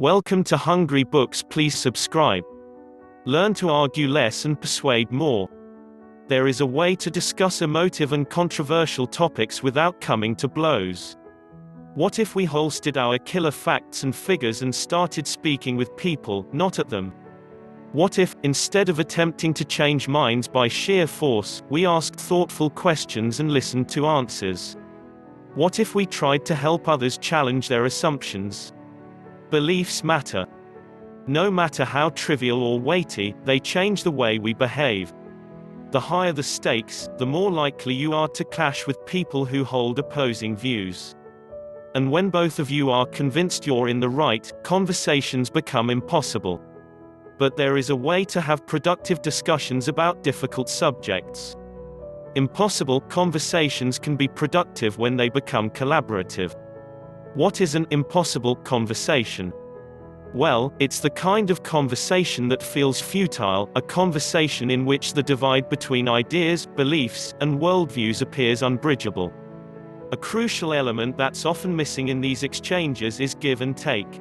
Welcome to Hungry Books. Please subscribe. Learn to argue less and persuade more. There is a way to discuss emotive and controversial topics without coming to blows. What if we holstered our killer facts and figures and started speaking with people, not at them? What if, instead of attempting to change minds by sheer force, we asked thoughtful questions and listened to answers? What if we tried to help others challenge their assumptions? Beliefs matter. No matter how trivial or weighty, they change the way we behave. The higher the stakes, the more likely you are to clash with people who hold opposing views. And when both of you are convinced you're in the right, conversations become impossible. But there is a way to have productive discussions about difficult subjects. Impossible conversations can be productive when they become collaborative. What is an impossible conversation? Well, it's the kind of conversation that feels futile, a conversation in which the divide between ideas, beliefs, and worldviews appears unbridgeable. A crucial element that's often missing in these exchanges is give and take.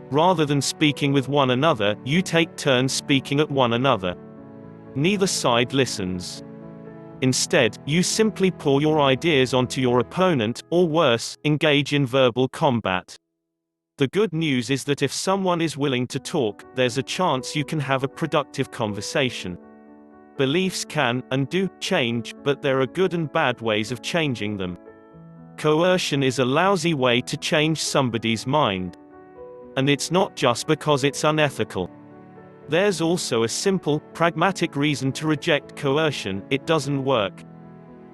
Rather than speaking with one another, you take turns speaking at one another. Neither side listens. Instead, you simply pour your ideas onto your opponent, or worse, engage in verbal combat. The good news is that if someone is willing to talk, there's a chance you can have a productive conversation. Beliefs can, and do, change, but there are good and bad ways of changing them. Coercion is a lousy way to change somebody's mind. And it's not just because it's unethical. There's also a simple, pragmatic reason to reject coercion: it doesn't work.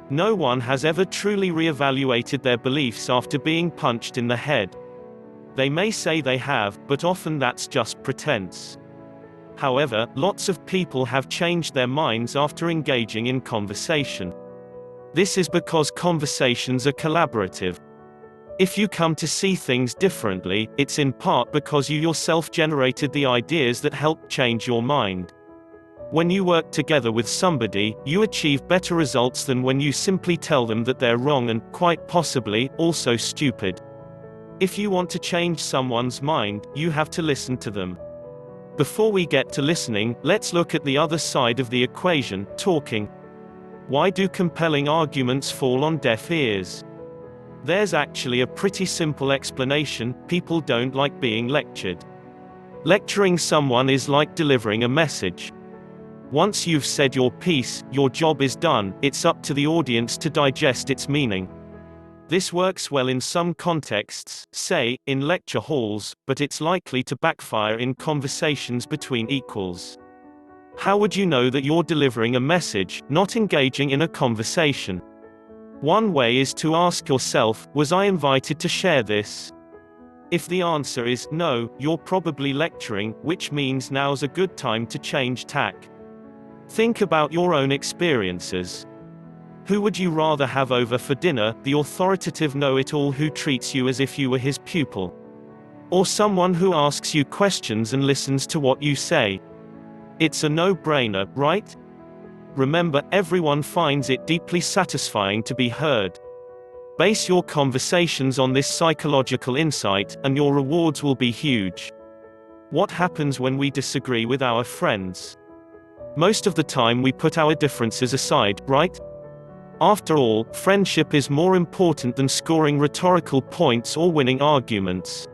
No one has ever truly reevaluated their beliefs after being punched in the head. They may say they have, but often that's just pretense. However, lots of people have changed their minds after engaging in conversation. This is because conversations are collaborative. If you come to see things differently, it's in part because you yourself generated the ideas that helped change your mind. When you work together with somebody, you achieve better results than when you simply tell them that they're wrong and, quite possibly, also stupid. If you want to change someone's mind, you have to listen to them. Before we get to listening, let's look at the other side of the equation: talking. Why do compelling arguments fall on deaf ears? There's actually a pretty simple explanation: people don't like being lectured. Lecturing someone is like delivering a message. Once you've said your piece, your job is done. It's up to the audience to digest its meaning. This works well in some contexts, say, in lecture halls, but it's likely to backfire in conversations between equals. How would you know that you're delivering a message, not engaging in a conversation? One way is to ask yourself, was I invited to share this? If the answer is no, you're probably lecturing, which means now's a good time to change tack. Think about your own experiences. Who would you rather have over for dinner, the authoritative know-it-all who treats you as if you were his pupil? Or someone who asks you questions and listens to what you say? It's a no-brainer, right? Remember, everyone finds it deeply satisfying to be heard. Base your conversations on this psychological insight, and your rewards will be huge. What happens when we disagree with our friends? Most of the time we put our differences aside, right? After all, friendship is more important than scoring rhetorical points or winning arguments.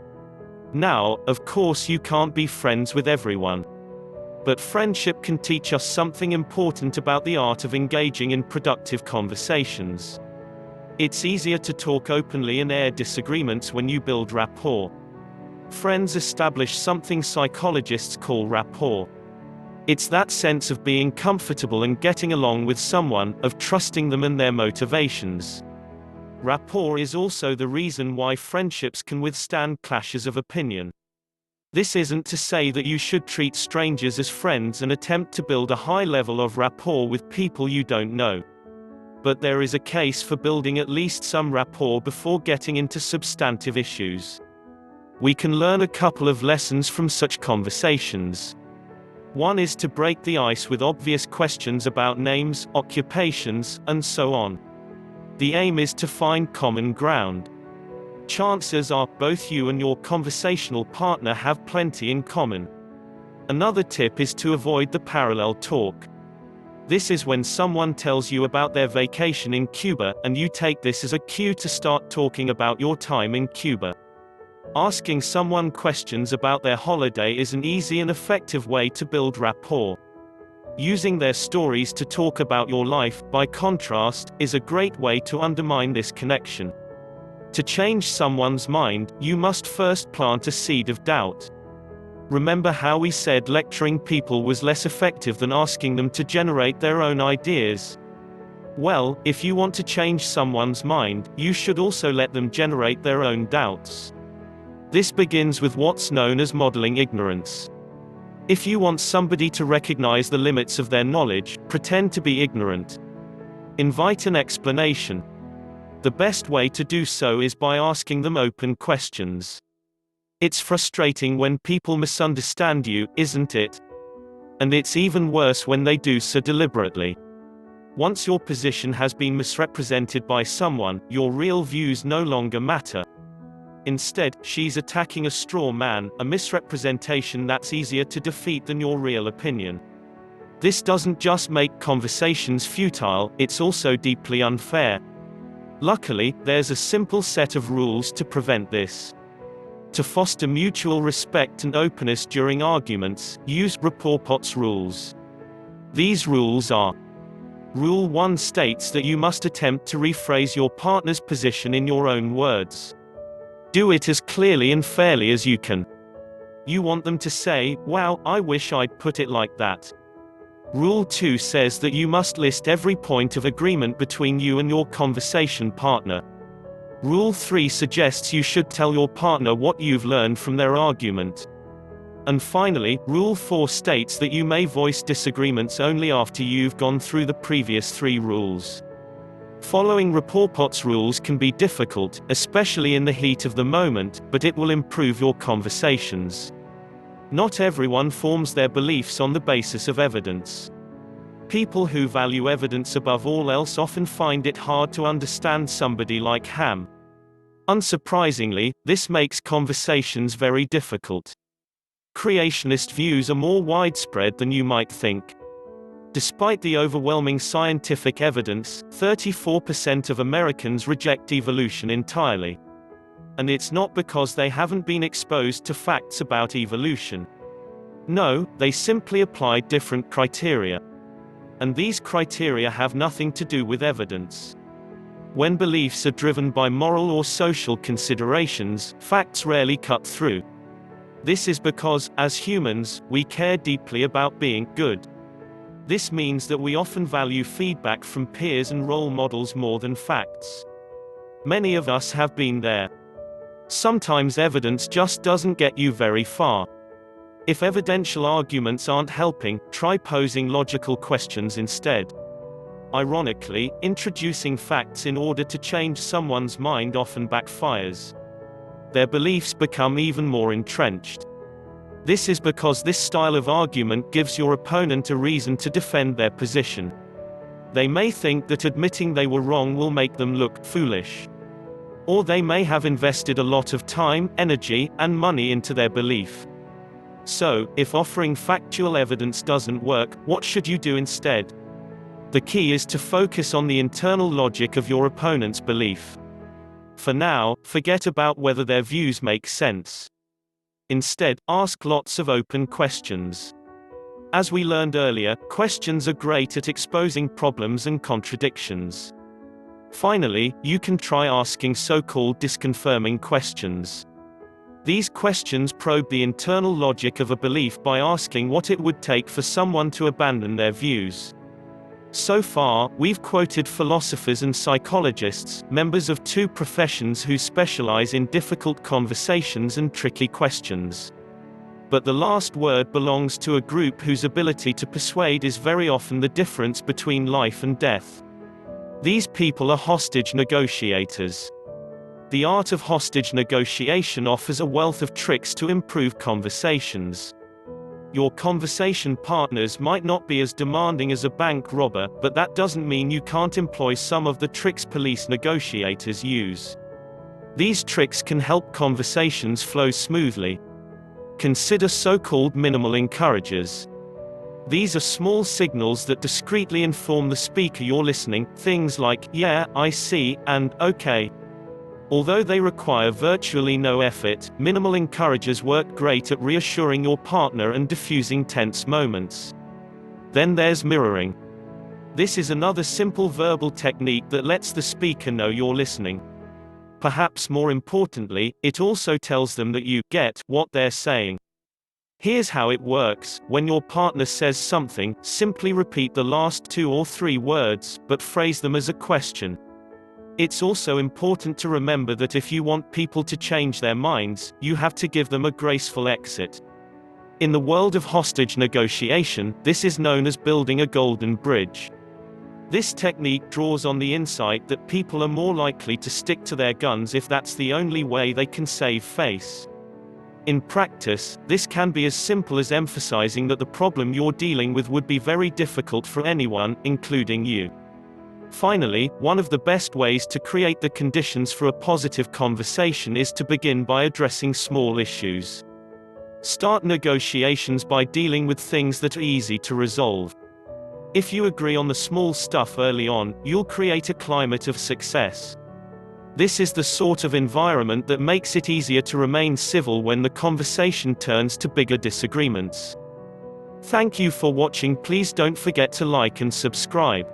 Now, of course, you can't be friends with everyone. But friendship can teach us something important about the art of engaging in productive conversations. It's easier to talk openly and air disagreements when you build rapport. Friends establish something psychologists call rapport. It's that sense of being comfortable and getting along with someone, of trusting them and their motivations. Rapport is also the reason why friendships can withstand clashes of opinion. This isn't to say that you should treat strangers as friends and attempt to build a high level of rapport with people you don't know. But there is a case for building at least some rapport before getting into substantive issues. We can learn a couple of lessons from such conversations. One is to break the ice with obvious questions about names, occupations, and so on. The aim is to find common ground. Chances are, both you and your conversational partner have plenty in common. Another tip is to avoid the parallel talk. This is when someone tells you about their vacation in Cuba, and you take this as a cue to start talking about your time in Cuba. Asking someone questions about their holiday is an easy and effective way to build rapport. Using their stories to talk about your life, by contrast, is a great way to undermine this connection. To change someone's mind, you must first plant a seed of doubt. Remember how we said lecturing people was less effective than asking them to generate their own ideas? Well, if you want to change someone's mind, you should also let them generate their own doubts. This begins with what's known as modeling ignorance. If you want somebody to recognize the limits of their knowledge, pretend to be ignorant. Invite an explanation. The best way to do so is by asking them open questions. It's frustrating when people misunderstand you, isn't it? And it's even worse when they do so deliberately. Once your position has been misrepresented by someone, your real views no longer matter. Instead, she's attacking a straw man, a misrepresentation that's easier to defeat than your real opinion. This doesn't just make conversations futile, it's also deeply unfair. Luckily, there's a simple set of rules to prevent this. To foster mutual respect and openness during arguments, use Rapoport's rules. These rules are: Rule 1 states that you must attempt to rephrase your partner's position in your own words. Do it as clearly and fairly as you can. You want them to say, "Wow, I wish I'd put it like that." Rule 2 says that you must list every point of agreement between you and your conversation partner. Rule 3 suggests you should tell your partner what you've learned from their argument. And finally, Rule 4 states that you may voice disagreements only after you've gone through the previous 3 rules. Following Rapoport's rules can be difficult, especially in the heat of the moment, but it will improve your conversations. Not everyone forms their beliefs on the basis of evidence. People who value evidence above all else often find it hard to understand somebody like Ham. Unsurprisingly, this makes conversations very difficult. Creationist views are more widespread than you might think. Despite the overwhelming scientific evidence, 34% of Americans reject evolution entirely. And it's not because they haven't been exposed to facts about evolution. No, they simply applied different criteria. And these criteria have nothing to do with evidence. When beliefs are driven by moral or social considerations, facts rarely cut through. This is because, as humans, we care deeply about being good. This means that we often value feedback from peers and role models more than facts. Many of us have been there. Sometimes evidence just doesn't get you very far. If evidential arguments aren't helping, try posing logical questions instead. Ironically, introducing facts in order to change someone's mind often backfires. Their beliefs become even more entrenched. This is because this style of argument gives your opponent a reason to defend their position. They may think that admitting they were wrong will make them look foolish. Or they may have invested a lot of time, energy, and money into their belief. So, if offering factual evidence doesn't work, what should you do instead? The key is to focus on the internal logic of your opponent's belief. For now, forget about whether their views make sense. Instead, ask lots of open questions. As we learned earlier, questions are great at exposing problems and contradictions. Finally, you can try asking so-called disconfirming questions. These questions probe the internal logic of a belief by asking what it would take for someone to abandon their views. So far, we've quoted philosophers and psychologists, members of 2 professions who specialize in difficult conversations and tricky questions. But the last word belongs to a group whose ability to persuade is very often the difference between life and death. These people are hostage negotiators. The art of hostage negotiation offers a wealth of tricks to improve conversations. Your conversation partners might not be as demanding as a bank robber, but that doesn't mean you can't employ some of the tricks police negotiators use. These tricks can help conversations flow smoothly. Consider so-called minimal encouragers. These are small signals that discreetly inform the speaker you're listening, things like, "Yeah, I see," and "Okay." Although they require virtually no effort, minimal encouragers work great at reassuring your partner and diffusing tense moments. Then there's mirroring. This is another simple verbal technique that lets the speaker know you're listening. Perhaps more importantly, it also tells them that you get what they're saying. Here's how it works. When your partner says something, simply repeat the last 2 or 3 words, but phrase them as a question. It's also important to remember that if you want people to change their minds, you have to give them a graceful exit. In the world of hostage negotiation, this is known as building a golden bridge. This technique draws on the insight that people are more likely to stick to their guns if that's the only way they can save face. In practice, this can be as simple as emphasizing that the problem you're dealing with would be very difficult for anyone, including you. Finally, one of the best ways to create the conditions for a positive conversation is to begin by addressing small issues. Start negotiations by dealing with things that are easy to resolve. If you agree on the small stuff early on, you'll create a climate of success. This is the sort of environment that makes it easier to remain civil when the conversation turns to bigger disagreements. Thank you for watching. Please don't forget to like and subscribe.